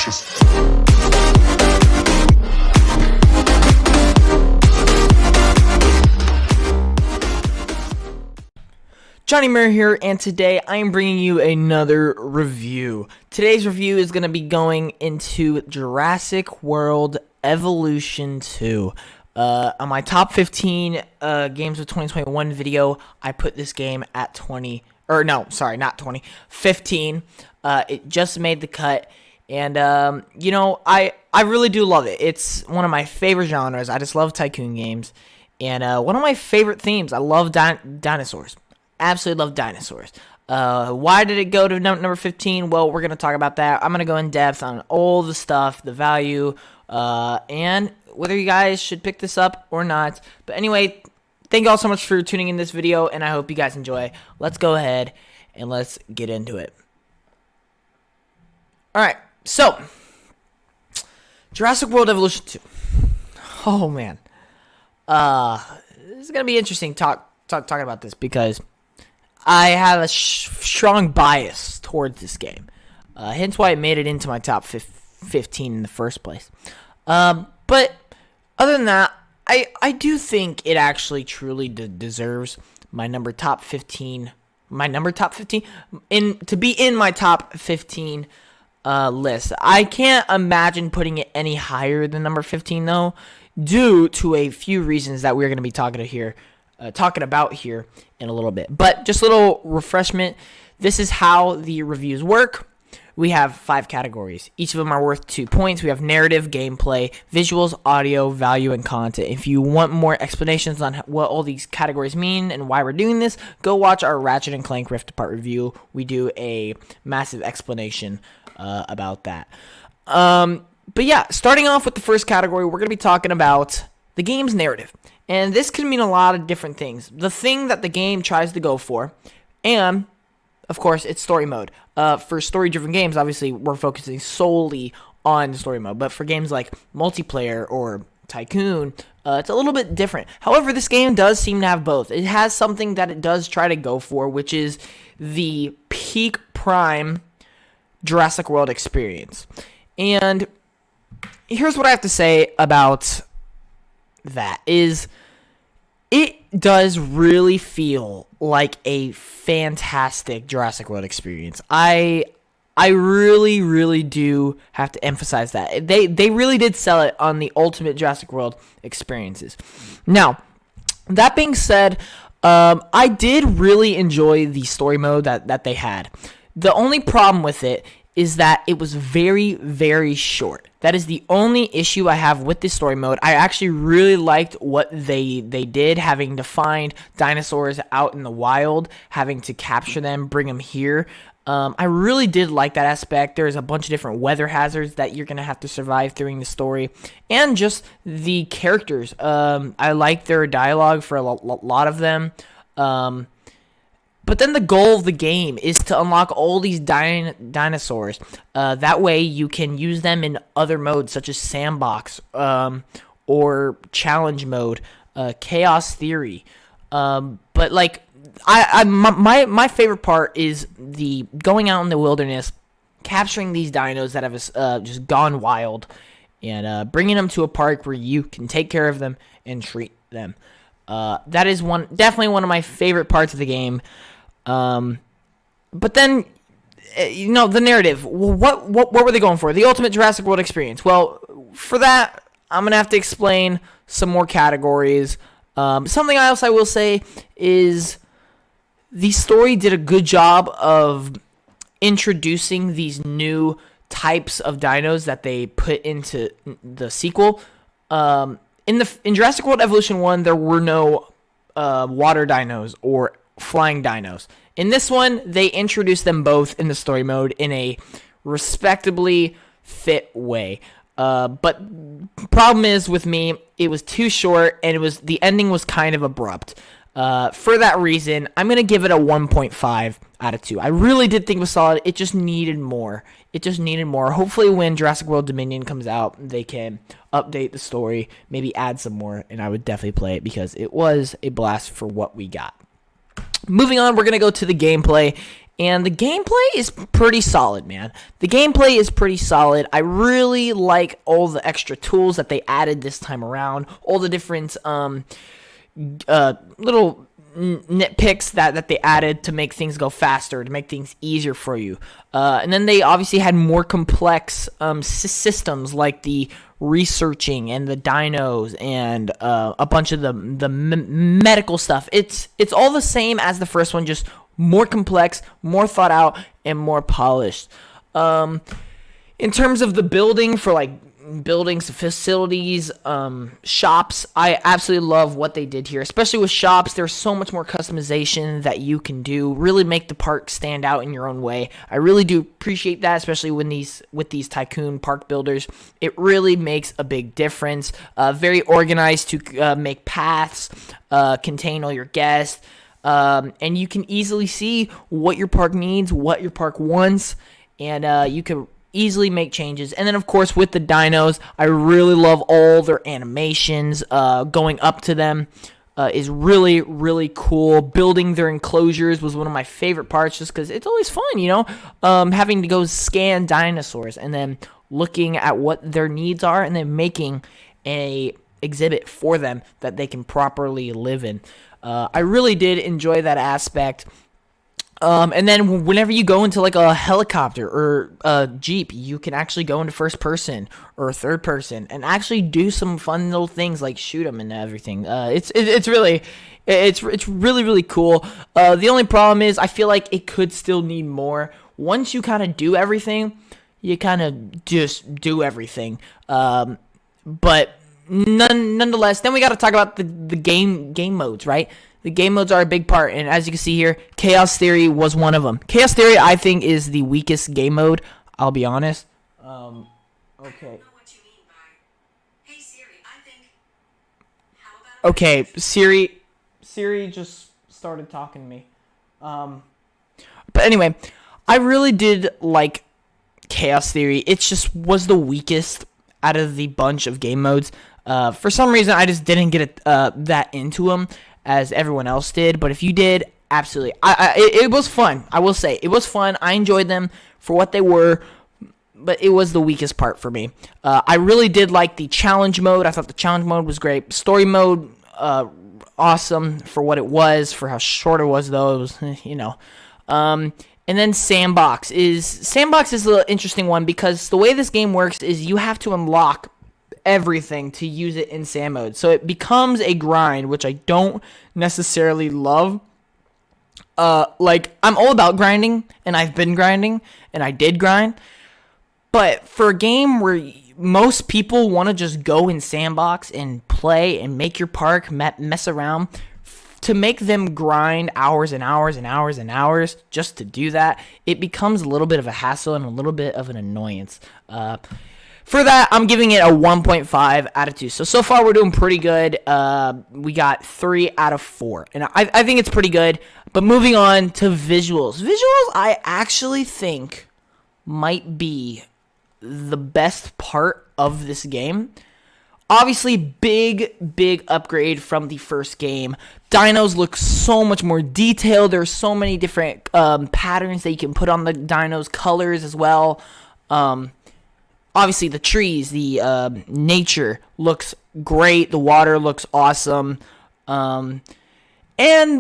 delicious. Johnny Mirror here, and today I am bringing you another review. Today's review is going to be going into Jurassic World Evolution 2. On my top 15 games of 2021 video, I put this game at 15. It just made the cut, and I really do love it. It's one of my favorite genres. I just love tycoon games, and one of my favorite themes. I love dinosaurs. Absolutely love dinosaurs. Why did it go to number 15? Well, we're going to talk about that. I'm going to go in depth on all the stuff, the value, and whether you guys should pick this up or not. But anyway, thank you all so much for tuning in this video, and I hope you guys enjoy. Let's go ahead and let's get into it. Alright, so Jurassic World Evolution 2. Oh, man. This is going to be interesting talking about this because I have a strong bias towards this game. Hence why it made it into my top 15 in the first place. But other than that, I do think it actually truly deserves my top 15 to be in my top 15 list. I can't imagine putting it any higher than number 15 though, due to a few reasons that we're going to be talking about here in a little bit. But just a little refreshment. This is how the reviews work. We have 5 categories. Each of them are worth 2 points. We have narrative, gameplay, visuals, audio, value, and content. If you want more explanations on what all these categories mean and why we're doing this, go watch our Ratchet & Clank Rift Apart review. We do a massive explanation about that. But yeah, starting off with the first category, we're going to be talking about the game's narrative. And this can mean a lot of different things. The thing that the game tries to go for, and of course, it's story mode. For story-driven games, obviously, we're focusing solely on the story mode. But for games like multiplayer or tycoon, it's a little bit different. However, this game does seem to have both. It has something that it does try to go for, which is the peak prime Jurassic World experience. And here's what I have to say about that is it does really feel like a fantastic Jurassic World experience. I really do have to emphasize that. They really did sell it on the ultimate Jurassic World experiences. Now, that being said, I did really enjoy the story mode that they had. The only problem with it is that it was very, very short. That is the only issue I have with this story mode. I actually really liked what they did, having to find dinosaurs out in the wild, having to capture them, bring them here. I really did like that aspect. There's a bunch of different weather hazards that you're going to have to survive during the story. And just the characters. I like their dialogue for a lot of them. But then the goal of the game is to unlock all these dinosaurs. That way you can use them in other modes such as Sandbox or Challenge Mode, Chaos Theory. But like my favorite part is the going out in the wilderness, capturing these dinos that have just gone wild, and bringing them to a park where you can take care of them and treat them. That is definitely one of my favorite parts of the game. But then, the narrative. What were they going for? The ultimate Jurassic World experience. Well, for that, I'm gonna have to explain some more categories. Something else I will say is the story did a good job of introducing these new types of dinos that they put into the sequel. In Jurassic World Evolution 1, there were no water dinos or flying dinos. In this one, they introduced them both in the story mode in a respectably fit way. But problem is with me, it was too short and the ending was kind of abrupt. For that reason, I'm going to give it a 1.5 out of 2. I really did think it was solid. It just needed more. Hopefully when Jurassic World Dominion comes out, they can update the story, maybe add some more, and I would definitely play it because it was a blast for what we got. Moving on, we're going to go to the gameplay, And the gameplay is pretty solid, man. The gameplay is pretty solid. I really like all the extra tools that they added this time around. All the different little nitpicks that they added to make things go faster, to make things easier for you. And then they obviously had more complex systems like the researching and the dinos and a bunch of the medical stuff. It's all the same as the first one, just more complex, more thought out, and more polished. In terms of the building for like buildings, facilities, shops, I absolutely love what they did here. Especially with shops, there's so much more customization that you can do. Really make the park stand out in your own way. I really do appreciate that, especially when with these tycoon park builders. It really makes a big difference. Very organized to make paths, contain all your guests. And you can easily see what your park needs, what your park wants, and you can easily make changes. And then, of course, with the dinos, I really love all their animations. Going up to them is really, really cool. Building their enclosures was one of my favorite parts just because it's always fun, having to go scan dinosaurs and then looking at what their needs are and then making a exhibit for them that they can properly live in. I really did enjoy that aspect. And then whenever you go into like a helicopter or a Jeep, you can actually go into first person or third person and actually do some fun little things like shoot them and everything. It's really really cool. The only problem is I feel like it could still need more. Once you kind of do everything, you kind of just do everything. But nonetheless, then we got to talk about the game modes, right? The game modes are a big part, and as you can see here, Chaos Theory was one of them. Chaos Theory, I think, is the weakest game mode. I'll be honest. Okay. Okay, Siri just started talking to me. But anyway, I really did like Chaos Theory. It just was the weakest out of the bunch of game modes. For some reason, I just didn't get that into them as everyone else did. But if you did, absolutely. It was fun. I will say, it was fun. I enjoyed them for what they were, but it was the weakest part for me. I really did like the challenge mode. I thought the challenge mode was great. Story mode, awesome for what it was, for how short it was, though. It was, and then Sandbox is an interesting one because the way this game works is you have to unlock everything to use it in sand mode. So it becomes a grind, which I don't necessarily love. Like, I'm all about grinding, and I've been grinding, and I did grind. But for a game where most people want to just go in Sandbox and play and make your park mess around, to make them grind hours and hours and hours and hours just to do that, it becomes a little bit of a hassle and a little bit of an annoyance. For that, I'm giving it a 1.5 out of 2. So far, we're doing pretty good. We got 3 out of 4. And I think it's pretty good. But moving on to visuals. Visuals, I actually think, might be the best part of this game. Obviously, big upgrade from the first game. Dinos look so much more detailed. There's so many different patterns that you can put on the dinos, colors as well. Obviously, the trees, the nature looks great. The water looks awesome. And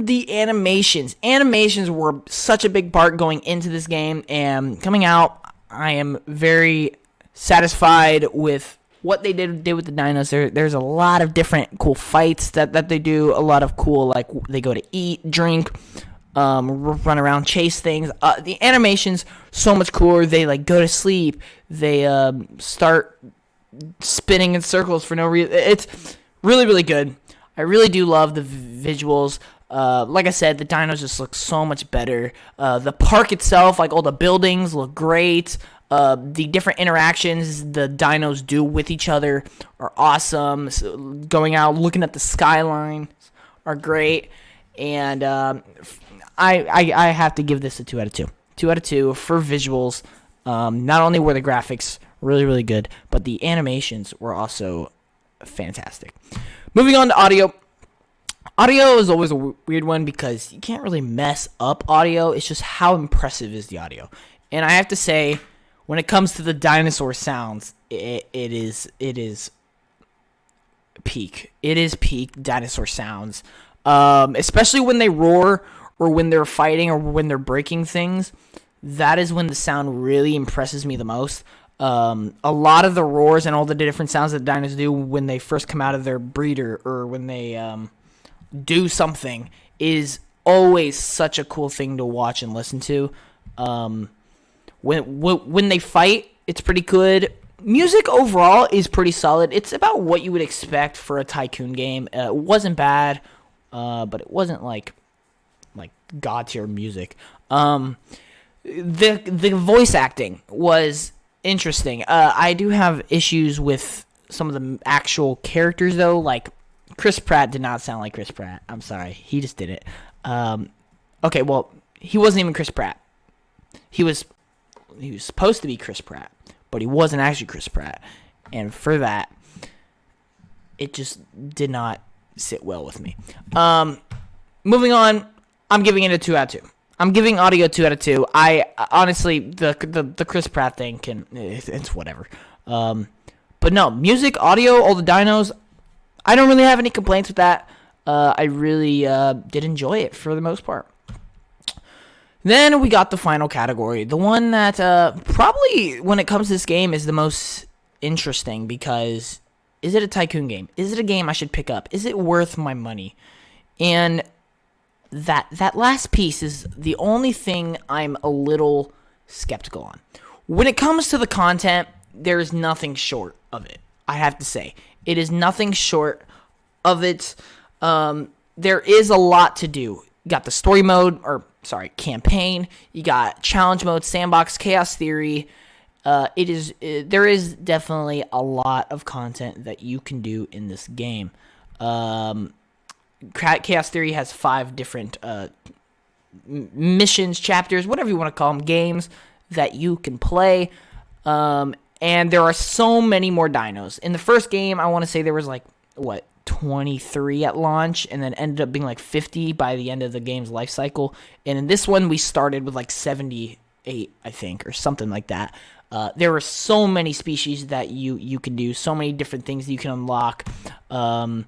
the animations. Animations were such a big part going into this game. And coming out, I am very satisfied with what they did with the dinos. There's a lot of different cool fights that they do. A lot of cool, like, they go to eat, drink, run around, chase things. The animations so much cooler. They like go to sleep. They start spinning in circles for no reason. It's really, really good. I really do love the visuals. Like I said, the dinos just look so much better. The park itself, like all the buildings, look great. The different interactions the dinos do with each other are awesome. So going out, looking at the skyline are great. And I have to give this a 2 out of 2. 2 out of 2 for visuals. Not only were the graphics really, really good, but the animations were also fantastic. Moving on to audio. Audio is always a weird one because you can't really mess up audio. It's just how impressive is the audio. And I have to say, when it comes to the dinosaur sounds, it is peak. It is peak dinosaur sounds. Especially when they roar or when they're fighting or when they're breaking things. That is when the sound really impresses me the most. A lot of the roars and all the different sounds that dinos do when they first come out of their breeder or when they do something is always such a cool thing to watch and listen to. When they fight, it's pretty good. Music overall is pretty solid. It's about what you would expect for a Tycoon game. It wasn't bad, but it wasn't like god tier music. The voice acting was interesting. I do have issues with some of the actual characters though. Like Chris Pratt did not sound like Chris Pratt. I'm sorry, he just did it. Okay, well he wasn't even Chris Pratt. He was supposed to be Chris Pratt, but he wasn't actually Chris Pratt, and for that, it just did not sit well with me. Moving on, I'm giving it a 2 out of 2. I'm giving audio 2 out of 2. I honestly, the Chris Pratt thing it's whatever. But no, music, audio, all the dinos, I don't really have any complaints with that. I really did enjoy it for the most part. Then we got the final category, the one that probably, when it comes to this game, is the most interesting because is it a Tycoon game? Is it a game I should pick up? Is it worth my money? And that last piece is the only thing I'm a little skeptical on. When it comes to the content, there is nothing short of it. I have to say, it is nothing short of it. There is a lot to do. You got the story mode, campaign. You got challenge mode, sandbox, chaos theory. There is definitely a lot of content that you can do in this game. Chaos Theory has 5 different missions, chapters, whatever you want to call them, games that you can play. And there are so many more dinos. In the first game, I want to say there was 23 at launch, and then ended up being 50 by the end of the game's life cycle. And in this one, we started with 78, I think, or something like that. There are so many species that you can do, so many different things that you can unlock. And,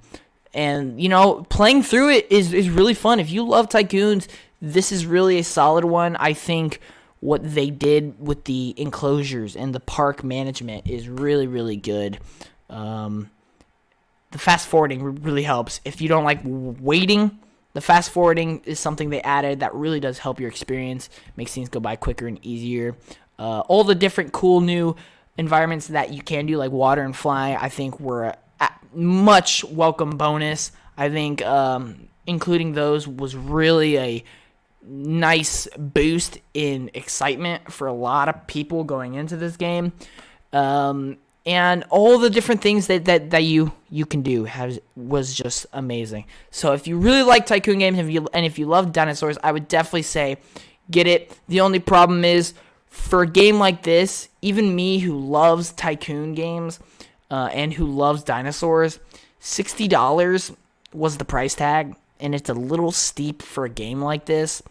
playing through it is really fun. If you love Tycoons, this is really a solid one. I think what they did with the enclosures and the park management is really, really good. The fast forwarding really helps. If you don't like waiting, the fast forwarding is something they added that really does help your experience, makes things go by quicker and easier. All the different cool new environments that you can do, like water and fly, I think were much welcome bonus. I think including those was really a nice boost in excitement for a lot of people going into this game. And all the different things that you can do was just amazing. So if you really like Tycoon games and if you love dinosaurs, I would definitely say get it. The only problem is, for a game like this, even me who loves Tycoon games and who loves dinosaurs, $60 was the price tag, and it's a little steep for a game like this.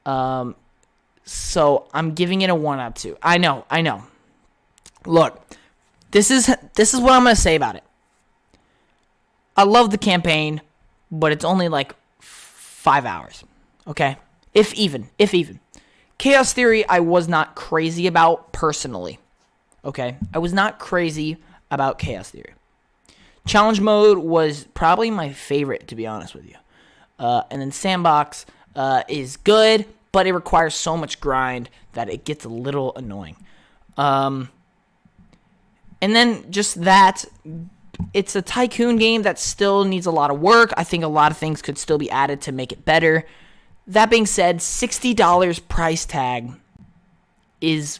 So I'm giving it a 1 out of 2. I know. Look, this is what I'm going to say about it. I love the campaign, but it's only 5 hours. Okay? If even. Chaos Theory, I was not crazy about personally. Okay? I was not crazy about Chaos Theory. Challenge mode was probably my favorite, to be honest with you. And then Sandbox is good, but it requires so much grind that it gets a little annoying. And then just that, it's a Tycoon game that still needs a lot of work. I think a lot of things could still be added to make it better. That being said, $60 price tag is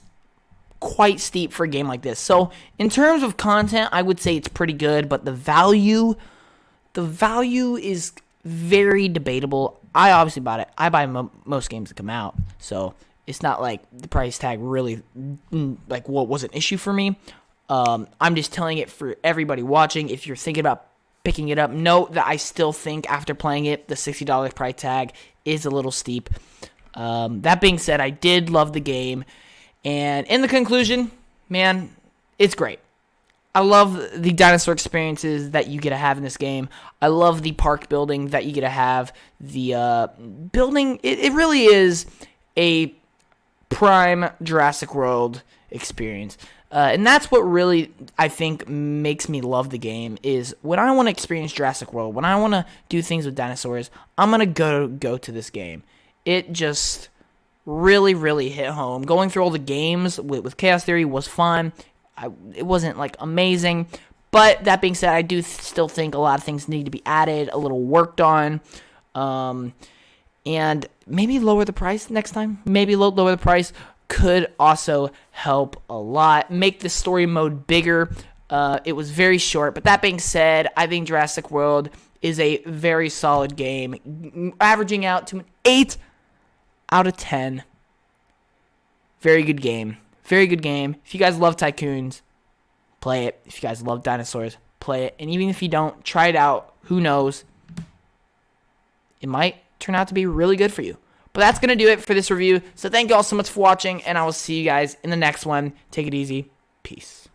quite steep for a game like this. So in terms of content, I would say it's pretty good, but the value is very debatable. I obviously bought it. I buy most games that come out, so it's not like the price tag really was an issue for me. I'm just telling it for everybody watching. If you're thinking about picking it up. Note that I still think after playing it, the $60 price tag is a little steep. That being said, I did love the game. And in the conclusion, man, it's great. I love the dinosaur experiences that you get to have in this game. I love the park building that you get to have. The building, it really is a prime Jurassic World experience. And that's what really, I think, makes me love the game, is when I want to experience Jurassic World, when I want to do things with dinosaurs, I'm going to go to this game. It just really, really hit home. Going through all the games with Chaos Theory was fun. It wasn't, like, amazing. But that being said, I do still think a lot of things need to be added, a little worked on. And maybe lower the price next time. Maybe lower the price could also help a lot. Make the story mode bigger. It was very short. But that being said, I think Jurassic World is a very solid game, averaging out to an 8 out of 10. Very good game. Very good game. If you guys love tycoons, play it. If you guys love dinosaurs, play it. And even if you don't, try it out. Who knows? It might turn out to be really good for you. But that's going to do it for this review. So thank you all so much for watching, and I will see you guys in the next one. Take it easy. Peace.